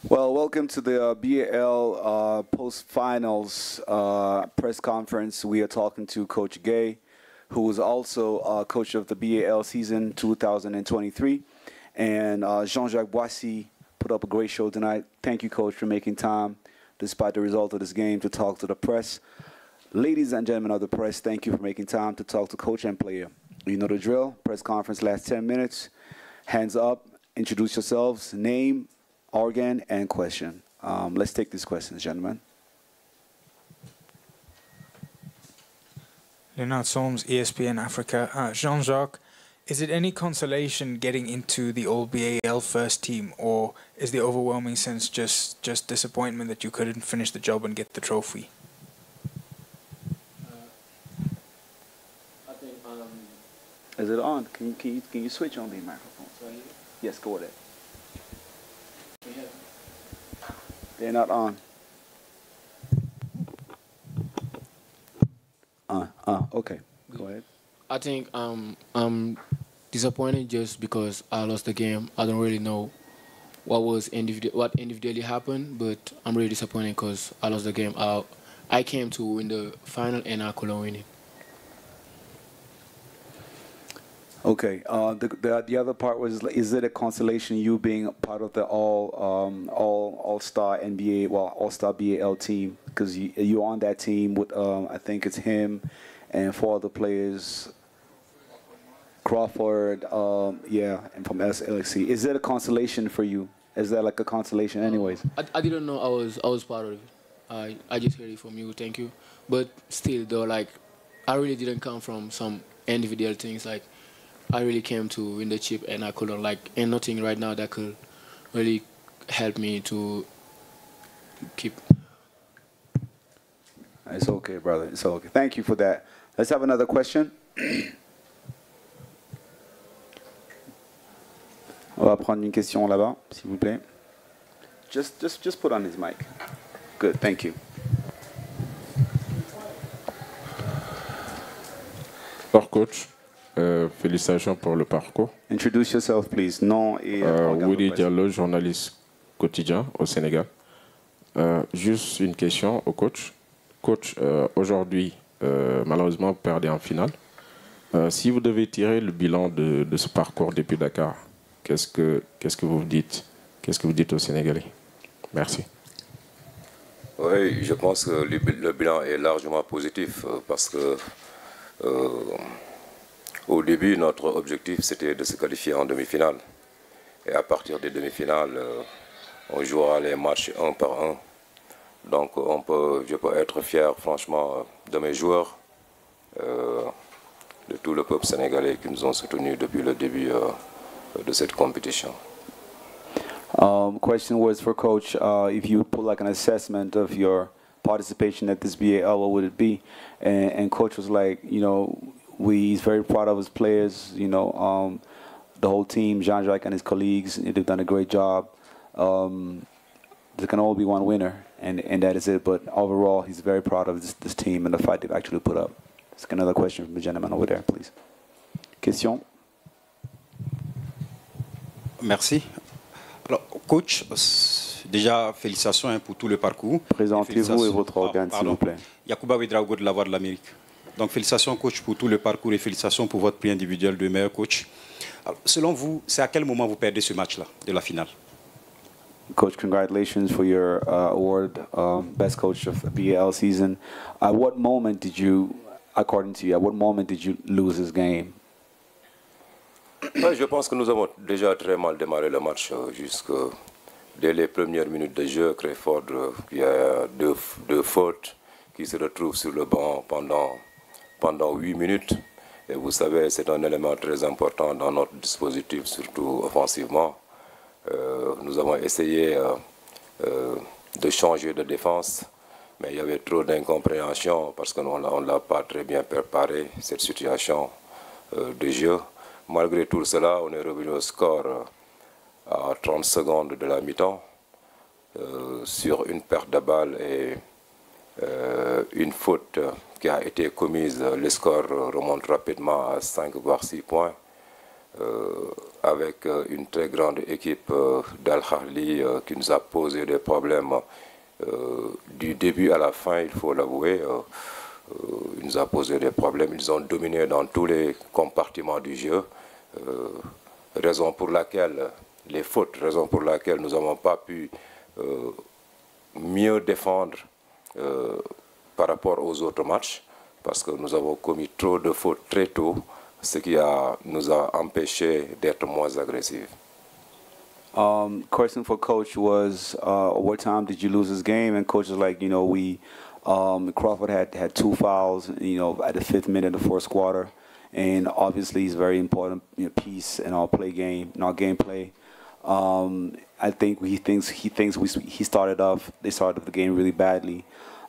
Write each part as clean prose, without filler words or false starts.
Well, welcome to the BAL post-finals press conference. We are talking to Coach Gay, who is also coach of the BAL season 2023. And Jean-Jacques Boissy put up a great show tonight. Thank you, Coach, for making time, despite the result of this game, to talk to the press. Ladies and gentlemen of the press, thank you for making time to talk to coach and player. You know the drill. Press conference lasts 10 minutes. Hands up. Introduce yourselves. Name, organ, and question. Let's take these questions, gentlemen. Leonard Solms, ESPN Africa. Jean-Jacques, is it any consolation getting into the old BAL first team, or is the overwhelming sense just disappointment that you couldn't finish the job and get the trophy? I think. Is it on? Can you switch on the microphone? Sorry. Yes, go ahead. We have. They're not on. Okay. Go ahead. I think I'm disappointed just because I lost the game. I don't really know what individually happened, but I'm really disappointed because I lost the game. I came to win the final and I couldn't win it. Okay. The other part was: is it a consolation you being part of the all-star NBA, all-star BAL team? Because you're on that team with I think it's him and 4 other players. Crawford, yeah, and from SLXC. Is it a consolation for you? Is that like a consolation, anyways? I didn't know I was part of it. I just heard it from you. Thank you. But still, though, like I really didn't come from some individual things. Like I really came to win the chip, and I couldn't and nothing right now that could really help me to keep. It's okay, brother. It's okay. Thank you for that. Let's have another question. On va prendre une question là-bas, s'il vous plaît. Just put on his mic. Good, thank you. Alors, coach, félicitations pour le parcours. Introduce yourself, please. Nom et Willy Diallo, journaliste quotidien au Sénégal. Juste une question au coach. Coach, aujourd'hui, malheureusement, vous perdez en finale. Si vous devez tirer le bilan de ce parcours depuis Dakar, qu'est-ce que vous dites? Qu'est-ce que vous dites aux Sénégalais? Merci. Oui, je pense que le bilan est largement positif parce que au début, notre objectif, c'était de se qualifier en demi-finale. Et à partir des demi-finales, on jouera les matchs un par un. Donc je peux être fier, franchement, de mes joueurs, de tout le peuple sénégalais qui nous ont soutenus depuis le début de cette compétition. Question was for Coach. If you put like an assessment of your participation at this BAL, what would it be? And Coach was like, you know, he's very proud of his players. You know, the whole team, Jean-Jacques and his colleagues, they've done a great job. There can only be one winner, and that is it. But overall, he's very proud of this team and the fight they've actually put up. Let's get another question from the gentleman over there, please. Question? Merci. Alors, coach, déjà, félicitations pour tout le parcours. Présentez-vous et votre organe, s'il vous plaît. Yacouba Ouedraogo de la Voix de l'Amérique. Donc, félicitations, coach, pour tout le parcours et félicitations pour votre prix individuel de meilleur coach. Alors, selon vous, c'est à quel moment vous perdez ce match-là, de la finale? Coach, congratulations for your award, best coach of the BAL season. At what moment did you, according to you, at what moment did you lose this game? Ouais, je pense que nous avons déjà très mal démarré le match jusque dès les premières minutes de jeu. Crawford, qui a deux fautes, qui se retrouve sur le banc pendant 8 minutes. Et vous savez, c'est un élément très important dans notre dispositif, surtout offensivement. Nous avons essayé de changer de défense, mais il y avait trop d'incompréhension parce qu'on ne l'a pas très bien préparé, cette situation de jeu. Malgré tout cela, on est revenu au score à 30 secondes de la mi-temps sur une perte de balle et une faute qui a été commise. Le score remonte rapidement à 5 voire 6 points. avec une très grande équipe d'Al-Ahly qui nous a posé des problèmes du début à la fin, il faut l'avouer. Il nous a posé des problèmes, ils ont dominé dans tous les compartiments du jeu, raison pour laquelle, les fautes, raison pour laquelle nous n'avons pas pu mieux défendre par rapport aux autres matchs, parce que nous avons commis trop de fautes très tôt, ce qui nous a empêchés d'être moins agressifs. Question for Coach was, what time did you lose this game? And Coach was like, Crawford had 2 fouls, at the 5th minute of the 4th quarter. And obviously he's a very important piece in our gameplay. I think they started off the game really badly,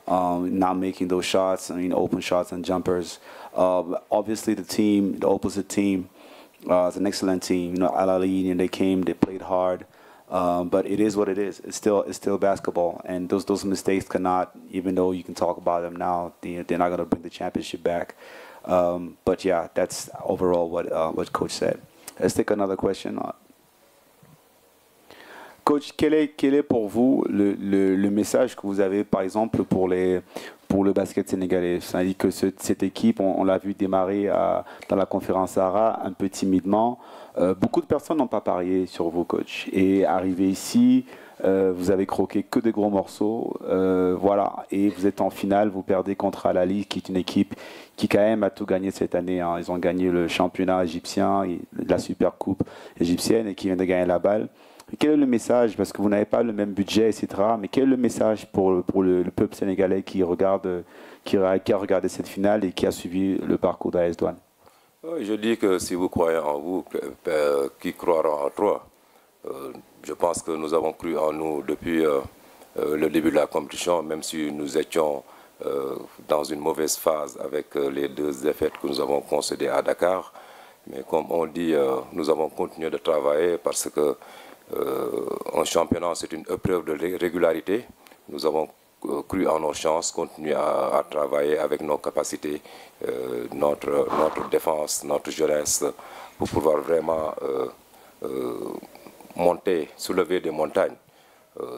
not making those shots, open shots and jumpers. Obviously the opposite team, is an excellent team. Al-Ali, and they played hard. But it is what it is. It's still basketball, and those mistakes cannot, even though you can talk about them now, they're not going to bring the championship back. But yeah, that's overall what Coach said. Let's take another question. Coach, quel est pour vous le message que vous avez, par exemple, pour le basket sénégalais? C'est-à-dire que cette équipe, on l'a vu démarrer dans la conférence Sahara un peu timidement. Beaucoup de personnes n'ont pas parié sur vous, coach. Et arrivé ici, vous avez croqué que des gros morceaux. Voilà. Et vous êtes en finale, vous perdez contre Al-Ali, qui est une équipe qui quand même a tout gagné cette année. Ils ont gagné le championnat égyptien, la Super Coupe égyptienne, et qui vient de gagner la balle. Quel est le message, parce que vous n'avez pas le même budget, etc., mais quel est le message pour le peuple sénégalais qui a regardé cette finale et qui a suivi le parcours d'AS Douanes? Je dis que si vous croyez en vous, qui croira en toi? Je pense que nous avons cru en nous depuis le début de la compétition, même si nous étions dans une mauvaise phase avec les 2 défaites que nous avons concédées à Dakar. Mais comme on dit, nous avons continué de travailler parce que un championnat, c'est une épreuve de régularité. Nous avons cru en nos chances, continué à travailler avec nos capacités, notre défense, notre jeunesse, pour pouvoir vraiment soulever des montagnes.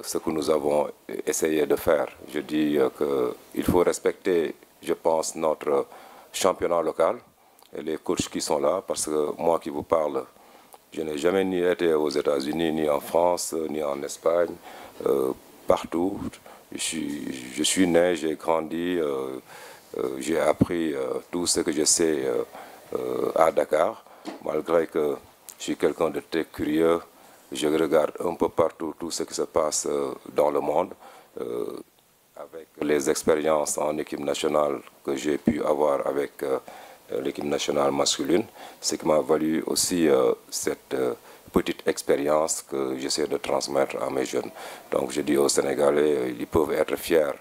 Ce que nous avons essayé de faire. Je dis qu'il faut respecter, je pense, notre championnat local et les coachs qui sont là, parce que moi qui vous parle, je n'ai jamais ni été aux États-Unis, ni en France, ni en Espagne, partout. Je suis né, j'ai grandi, j'ai appris tout ce que je sais à Dakar, malgré que je suis quelqu'un de très curieux. Je regarde un peu partout tout ce qui se passe dans le monde. Avec les expériences en équipe nationale que j'ai pu avoir avec l'équipe nationale masculine, ce qui m'a valu aussi cette petite expérience que j'essaie de transmettre à mes jeunes. Donc je dis aux Sénégalais, ils peuvent être fiers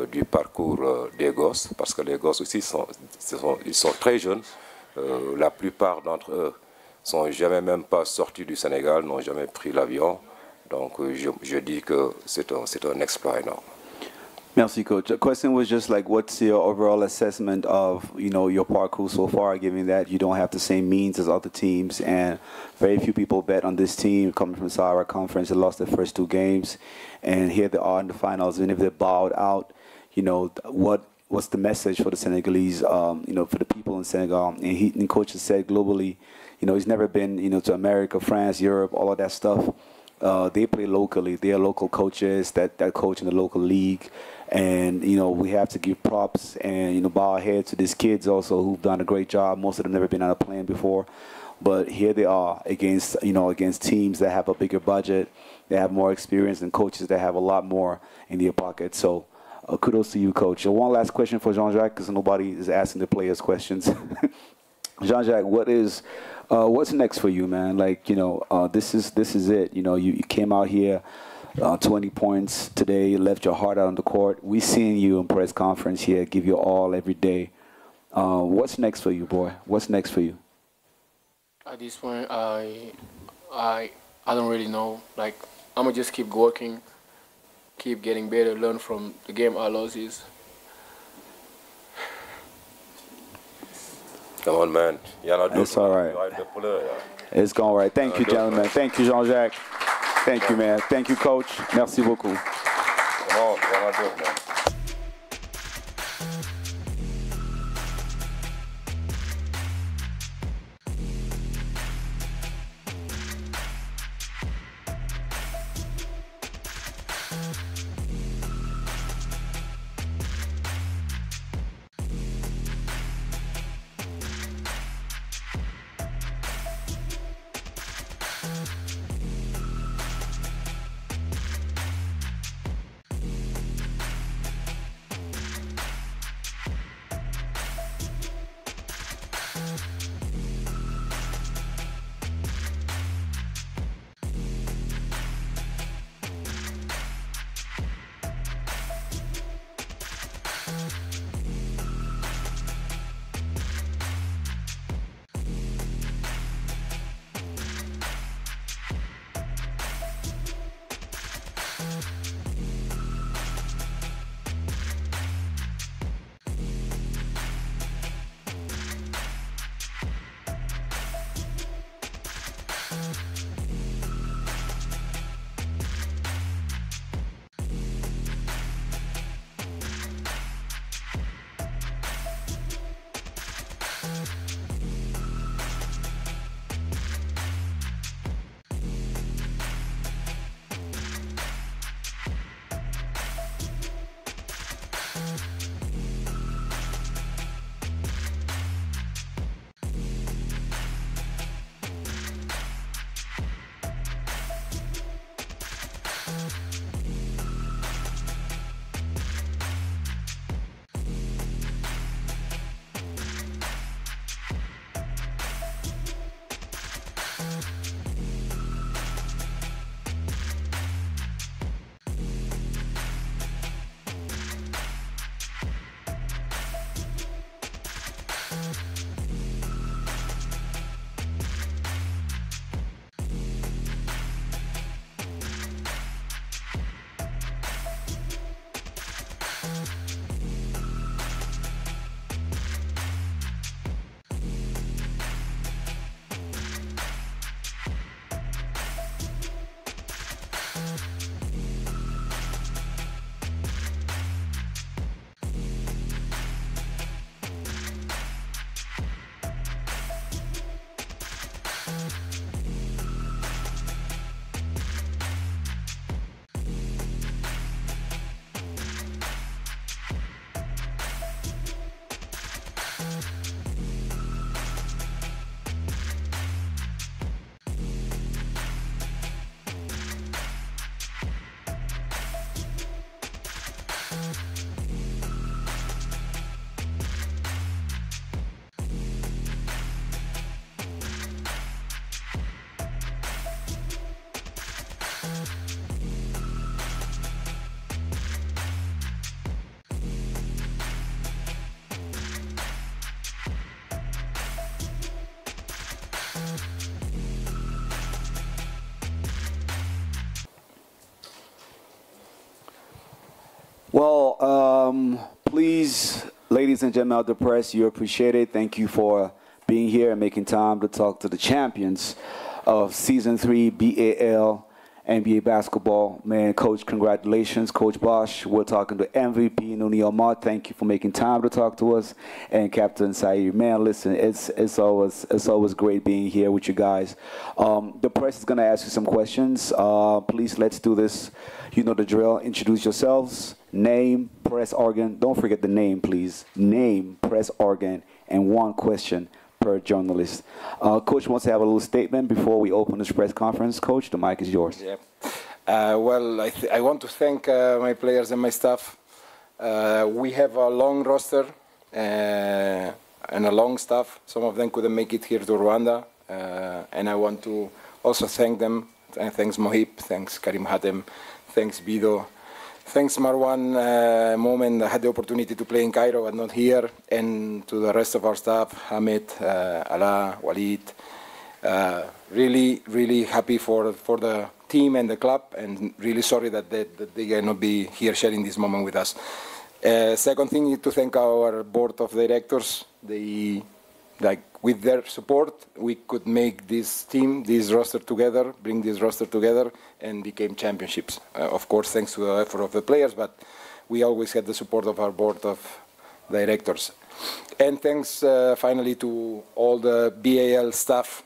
du parcours des gosses, parce que les gosses aussi ils sont très jeunes. La plupart d'entre eux sont jamais même pas sortis du Sénégal, n'ont jamais pris l'avion. Donc je dis que c'est un exploit énorme. Merci, Coach. The question was just like, what's your overall assessment of, your parcours so far, given that you don't have the same means as other teams, and very few people bet on this team coming from Sahara Conference. They lost their first 2 games, and here they are in the finals. And if they bowed out, what's the message for the Senegalese, for the people in Senegal? And Coach has said globally, he's never been, to America, France, Europe, all of that stuff. They play locally. They are local coaches that coach in the local league. And, we have to give props and, bow our heads to these kids also who've done a great job. Most of them never been on a plane before. But here they are against teams that have a bigger budget, that have more experience, and coaches that have a lot more in their pocket. So kudos to you, Coach. One last question for Jean-Jacques, because nobody is asking the players questions. Jean-Jacques, what's next for you, man? Like, this is it. You came out here, 20 points today, you left your heart out on the court. We seen you in press conference here, give your all every day. What's next for you, boy? What's next for you? At this point, I don't really know. Like, I'm gonna just keep working, keep getting better, learn from the game our losses. Come on, man. You're not It's all right. It's going right. Thank you, gentlemen. Thank you, Jean-Jacques. Thank you, man. Thank you, coach. Merci beaucoup. Come on, you're not good, man. Well, please, ladies and gentlemen of the press, you appreciate it. Thank you for being here and making time to talk to the champions of Season 3 BAL NBA basketball. Man, Coach, congratulations. Coach Bosch, we're talking to MVP Nuni Omar. Thank you for making time to talk to us. And Captain Saeed, man, listen, it's always great being here with you guys. The press is going to ask you some questions. Please, let's do this. You know the drill. Introduce yourselves. Name, press organ. Don't forget the name, please. Name, press organ, and one question per journalist. Coach wants to have a little statement before we open this press conference. Coach, the mic is yours. Yep. Well, I want to thank my players and my staff. We have a long roster and a long staff. Some of them couldn't make it here to Rwanda. And I want to also thank them. Thanks Mohib, thanks Karim Hatem, thanks Bido. Thanks Marwan Moment. I had the opportunity to play in Cairo but not here. And to the rest of our staff, Hamid, Ala, Walid. Really happy for the team and the club, and really sorry that they cannot be here sharing this moment with us. Second thing is to thank our board of directors. They like with their support, we could make this team, this roster together, bring this roster together, and became championships. Of course, thanks to the effort of the players, but we always had the support of our board of directors. And thanks finally to all the BAL staff,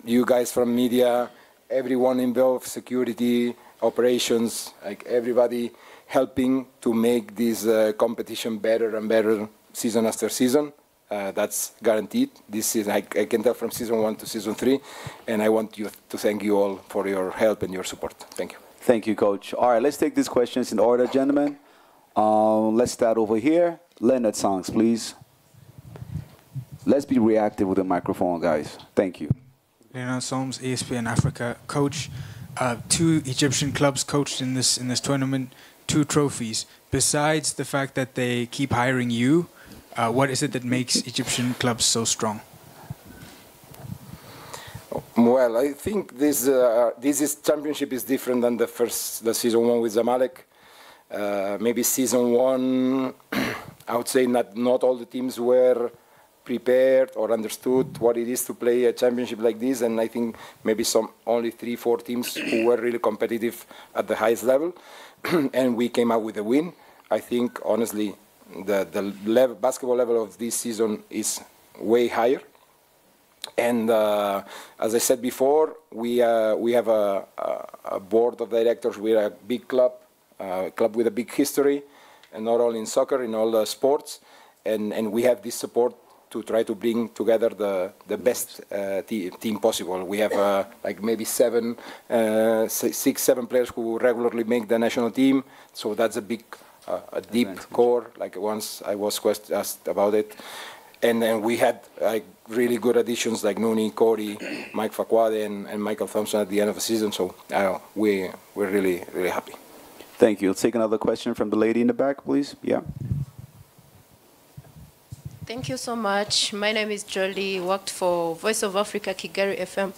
you guys from media, everyone involved, security, operations, like everybody helping to make this competition better and better season after season. That's guaranteed. This is I can tell from season 1 to season 3, and I want to thank you all for your help and your support. Thank you. Thank you, Coach. All right, let's take these questions in order, gentlemen. Let's start over here. Leonard Songs, please. Let's be reactive with the microphone, guys. Thank you. Leonard Songs, ESPN Africa. Coach, 2 Egyptian clubs coached in this tournament, 2 trophies. Besides the fact that they keep hiring you, what is it that makes Egyptian clubs so strong? Well, I think this championship is different than the season 1 with Zamalek. Maybe season 1, I would say not all the teams were prepared or understood what it is to play a championship like this, and I think maybe only 3-4 teams who were really competitive at the highest level, and we came out with a win. I think honestly, the basketball level of this season is way higher. And as I said before, we have a board of directors. We're a big club, a club with a big history, and not only in soccer, in all the sports. And we have this support to try to bring together the best team possible. We have like maybe 6, 7 players who regularly make the national team. So that's a big, a deep core. Like once I was asked about it. And then we had like really good additions like Nooni, Corey, Mike Fakwade, and Michael Thompson at the end of the season. So we're really, really happy. Thank you. Let's take another question from the lady in the back, please. Yeah. Thank you so much. My name is Jolie, worked for Voice of Africa, Kigali FM.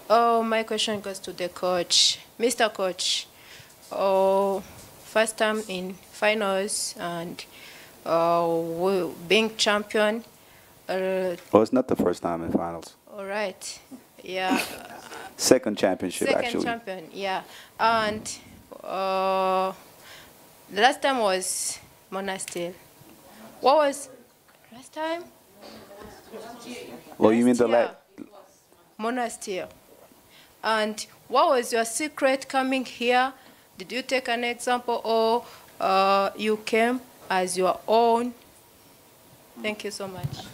Oh, my question goes to the coach. Mr. Coach, first time in finals and being champion. Well, it's not the first time in finals. All right. Yeah. Second championship, actually. Second champion, yeah. And the last time was Monastir. What was last time? Well, you mean the Monastir. And what was your secret coming here? Did you take an example or you came as your own? Thank you so much.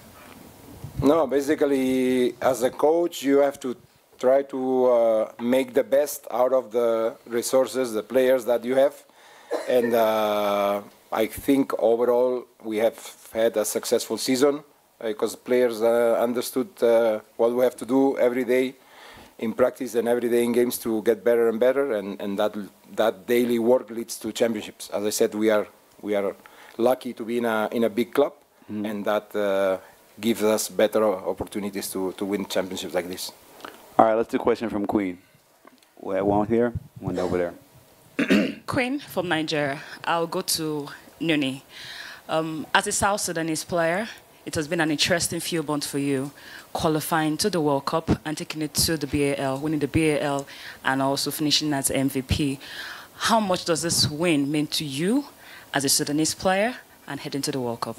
No, basically, as a coach, you have to try to make the best out of the resources, the players that you have. And I think overall we have had a successful season because players understood what we have to do every day in practice and every day in games to get better and better. And that daily work leads to championships. As I said, we are lucky to be in a big club, and that gives us better opportunities to win championships like this. All right, let's do a question from Queen. We have one here, one over there. Queen from Nigeria. I'll go to Nooni. As a South Sudanese player, it has been an interesting few months for you, qualifying to the World Cup and taking it to the BAL, winning the BAL, and also finishing as MVP. How much does this win mean to you as a Sudanese player and heading to the World Cup?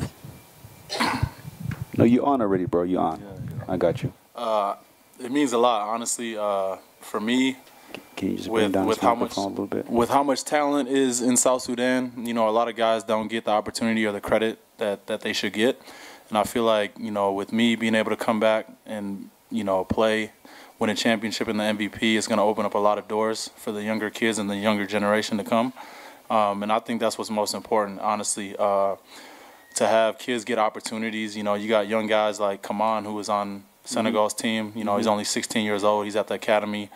No, you're on already, bro. You're on. Yeah. I got you. It means a lot, honestly, for me. Can you just bring down this microphone a little bit? With how much talent is in South Sudan, you know, a lot of guys don't get the opportunity or the credit that they should get. And I feel like, you know, with me being able to come back and, you know, play, win a championship in the MVP, is going to open up a lot of doors for the younger kids and the younger generation to come. And I think that's what's most important, honestly. To have kids get opportunities. You know, you got young guys like Kaman, who was on Senegal's team. You know, he's only 16 years old. He's at the academy.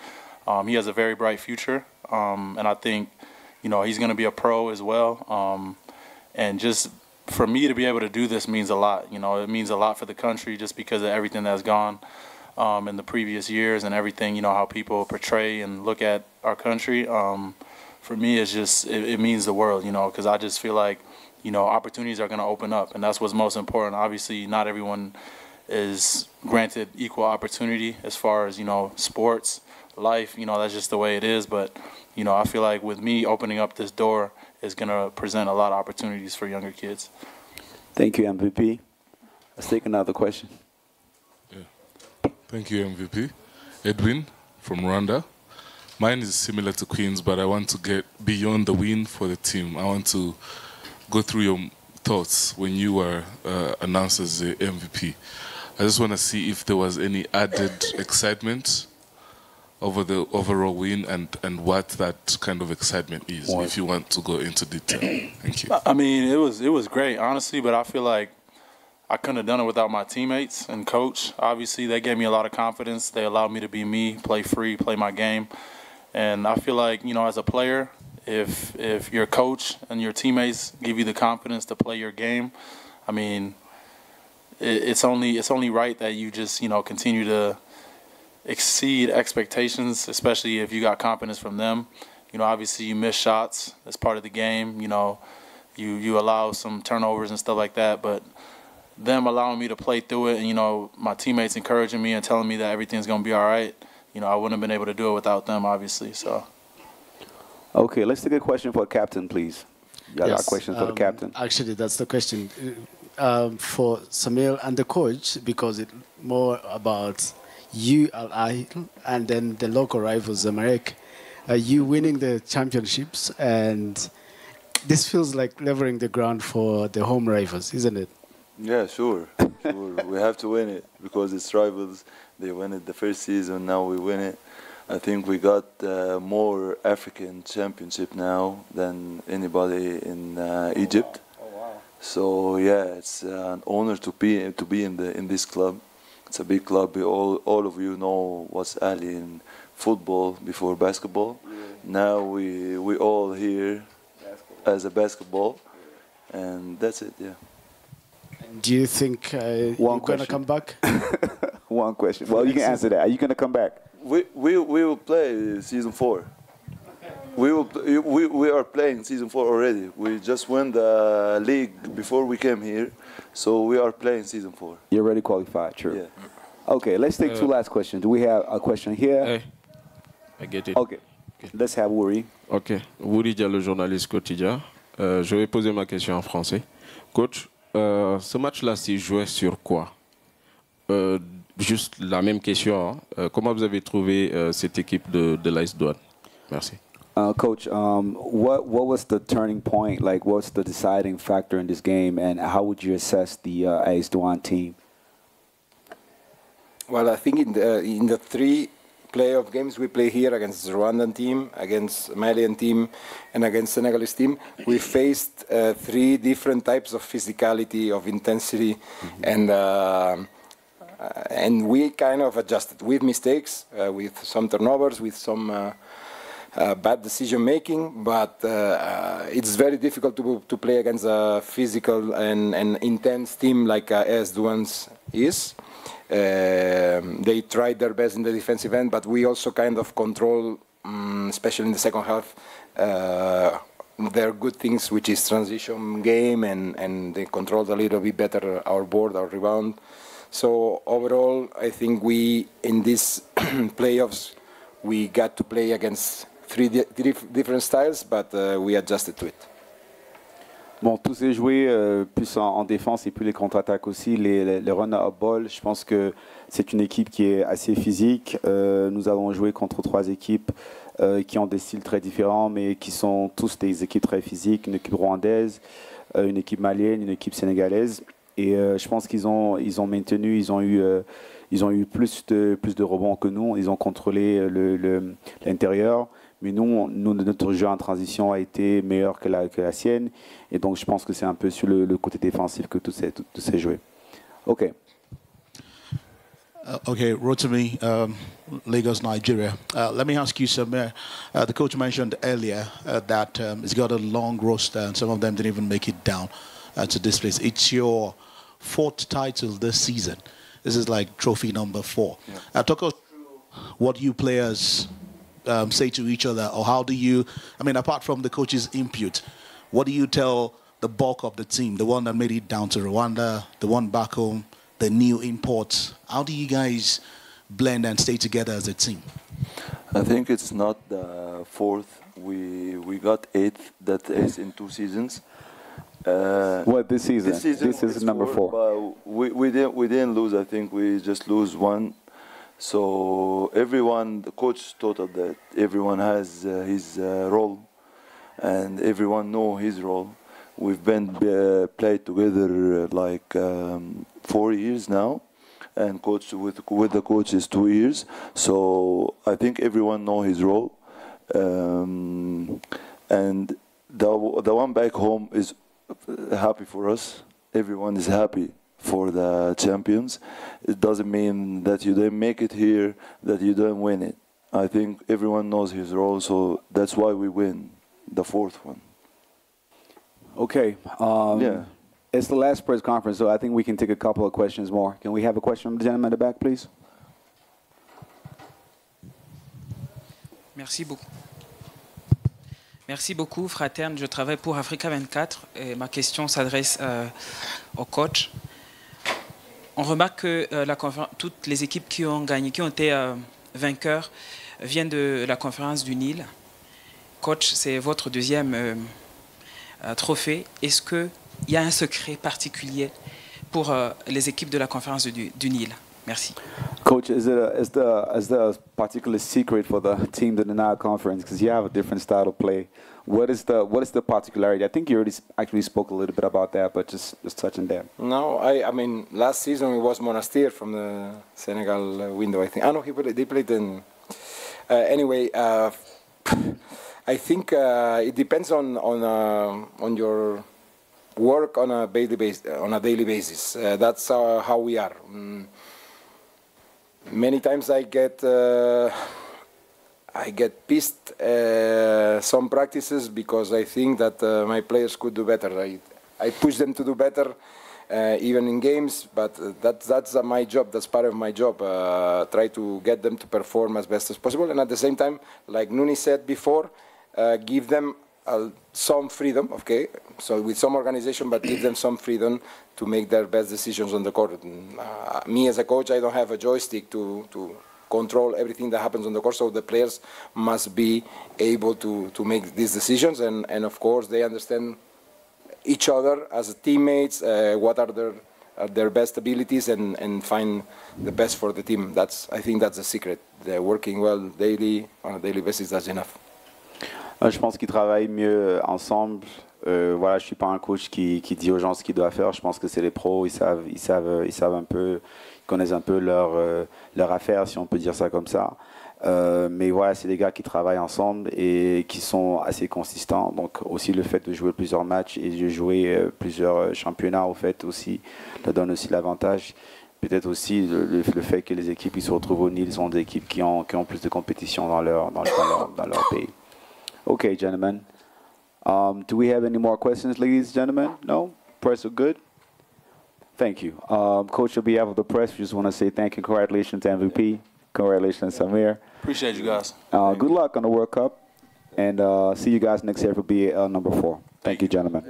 He has a very bright future. And I think, you know, he's going to be a pro as well. And just for me to be able to do this means a lot. You know, it means a lot for the country just because of everything that's gone in the previous years and everything, you know, how people portray and look at our country. For me, it's just, it means the world, you know, because I just feel like, you know, opportunities are going to open up, and that's what's most important. Obviously, not everyone is granted equal opportunity as far as, you know, sports, life, you know, that's just the way it is. But, you know, I feel like with me opening up this door is going to present a lot of opportunities for younger kids. Thank you, MVP. Let's take another question. Yeah. Thank you, MVP. Edwin from Rwanda. Mine is similar to Queen's, but I want to get beyond the win for the team. I want to go through your thoughts when you were announced as the MVP. I just want to see if there was any added excitement over the overall win and what that kind of excitement is, if you want to go into detail. Thank you. I mean, it was great, honestly, but I feel like I couldn't have done it without my teammates and coach. Obviously, they gave me a lot of confidence. They allowed me to be me, play free, play my game. And I feel like, you know, as a player, if your coach and your teammates give you the confidence to play your game, I mean, it's only right that you just, you know, continue to exceed expectations, especially if you got confidence from them. You know, obviously you miss shots. That's part of the game. You know, you allow some turnovers and stuff like that, but them allowing me to play through it and, you know, my teammates encouraging me and telling me that everything's going to be all right, you know, I wouldn't have been able to do it without them, obviously. So. Okay, let's take a question for Captain, please. You got a question for the captain? Actually, that's the question for Samir and the coach, because it's more about you, Ahly, and then the local rivals, Zamalek. You winning the championships, and this feels like leveling the ground for the home rivals, isn't it? Yeah, sure. Sure. We have to win it because it's rivals. They win it the first season, now we win it. I think we got more African championship now than anybody in Egypt. Oh, wow. So yeah, it's an honor to be in this club. It's a big club. All of you know what's Ahly in football before basketball. Yeah. Now we all here as a basketball, and that's it. Yeah. Do you think you're gonna come back? One question. Well, you can answer that. Are you gonna come back? We will play season 4. We are playing season 4 already. We just won the league before we came here, so we are playing season 4. You're already qualified, true. Yeah. Okay, let's take two last questions. Do we have a question here? Hey, I get it. Okay, let's have Wuri. Ok, Wuri Diallo, journaliste quotidien. Je vais poser ma question en français. Coach, ce match-là s'est joué sur quoi? Juste la même question. Hein. Comment vous avez trouvé cette équipe de l'AS Douanes? Merci. Coach, what was the turning point? Like, what's the deciding factor in this game, and how would you assess the AS Douanes team? Well, I think in the 3 playoff games we play here against the Rwandan team, against Malian team, and against Senegalese team, we faced 3 different types of physicality, of intensity, and we kind of adjusted with mistakes, with some turnovers, with some bad decision making, but it's very difficult to play against a physical and intense team like AS Douanes is. They tried their best in the defensive end, but we also kind of control, especially in the second half, their good things, which is transition game, and they controlled a little bit better our board, our rebound. So overall, I think we, in these playoffs, we got to play against 3 different styles, but we adjusted to it. Bon, tout s'est joué plus en défense et puis les contre-attaques aussi, les run-up ball. Je pense que c'est une équipe qui est assez physique. Nous avons joué contre 3 équipes qui ont des styles très différents, mais qui sont tous des équipes très physiques. Une équipe rwandaise, une équipe malienne, une équipe sénégalaise. Et je pense qu'ils ont maintenu, ils ont eu plus de rebonds que nous. Ils ont contrôlé l'intérieur. Mais nous, notre jeu en transition a été meilleur que la sienne. Et donc, je pense que c'est un peu sur le côté défensif que tout s'est joué. OK. Okay, Rotimi, Lagos, Nigeria. Let me ask you, Samir. The coach mentioned earlier that he's got a long roster, and some of them didn't even make it down to this place. It's your 4th title this season. This is like trophy number 4. Yeah. Talk us through what you players say to each other, or how do you, I mean, apart from the coach's input, what do you tell the bulk of the team, the one that made it down to Rwanda, the one back home, the new imports. How do you guys blend and stay together as a team? I think it's not the fourth. We got eighth. That is in 2 seasons. What this season? This is number 4. But we didn't lose. I think we just lose 1. So everyone, the coach told us that everyone has his role, and everyone know his role. We've been played together like 4 years now, and coach with the coach is 2 years. So I think everyone know his role, and the one back home is happy for us. Everyone is happy for the champions. It doesn't mean that you didn't make it here, that you don't win it. I think everyone knows his role, so that's why we win the 4th one. Okay. Yeah. It's the last press conference, so I think we can take a couple of questions more. Can we have a question from the gentleman in the back, please? Merci beaucoup. Merci beaucoup, Fraterne. Je travaille pour Africa 24 et ma question s'adresse au coach. On remarque que toutes les équipes qui ont gagné, qui ont été vainqueurs, viennent de la conférence du Nil. Coach, c'est votre deuxième trophée. Est-ce qu'il y a un secret particulier pour les équipes de la conférence du Nil? Merci. Coach, is there a particular secret for the team in the Nile Conference? Because you have a different style of play. What is the particularity? I think you already actually spoke a little bit about that, but just touching there. No, I mean, last season it was Monastir from the Senegal window, I think. I know they played in... anyway, I think it depends on your work on a daily basis. That's how we are. Many times I get pissed some practices because I think that my players could do better. I push them to do better, even in games. But that's my job. That's part of my job. Try to get them to perform as best as possible, and at the same time, like Nuni said before, give them some freedom. Okay, so with some organization, but give them some freedom to make their best decisions on the court. Me as a coach, I don't have a joystick to control everything that happens on the court, so the players must be able to make these decisions, and of course they understand each other as teammates, what are their best abilities, and find the best for the team. I think that's the secret. They're working well daily, on a daily basis, that's enough. Je pense qu'ils travaillent mieux ensemble. Voilà, je suis pas un coach qui dit aux gens ce qu'ils doivent faire. Je pense que c'est les pros, ils savent un peu, ils connaissent un peu leur affaire, si on peut dire ça comme ça. Mais voilà, c'est des gars qui travaillent ensemble et qui sont assez consistants. Donc aussi le fait de jouer plusieurs matchs et de jouer plusieurs championnats, au fait aussi, leur donne aussi l'avantage. Peut-être aussi le fait que les équipes qui se retrouvent au Nil sont des équipes qui ont plus de compétition dans leur pays. Okay, gentlemen. Do we have any more questions, ladies and gentlemen? No? Press are good? Thank you. Coach, on behalf of the press, we just want to say thank you. Congratulations to MVP. Congratulations, Samir. Appreciate you guys. Good luck on the World Cup. And see you guys next year for BAL number 4. Thank you, gentlemen.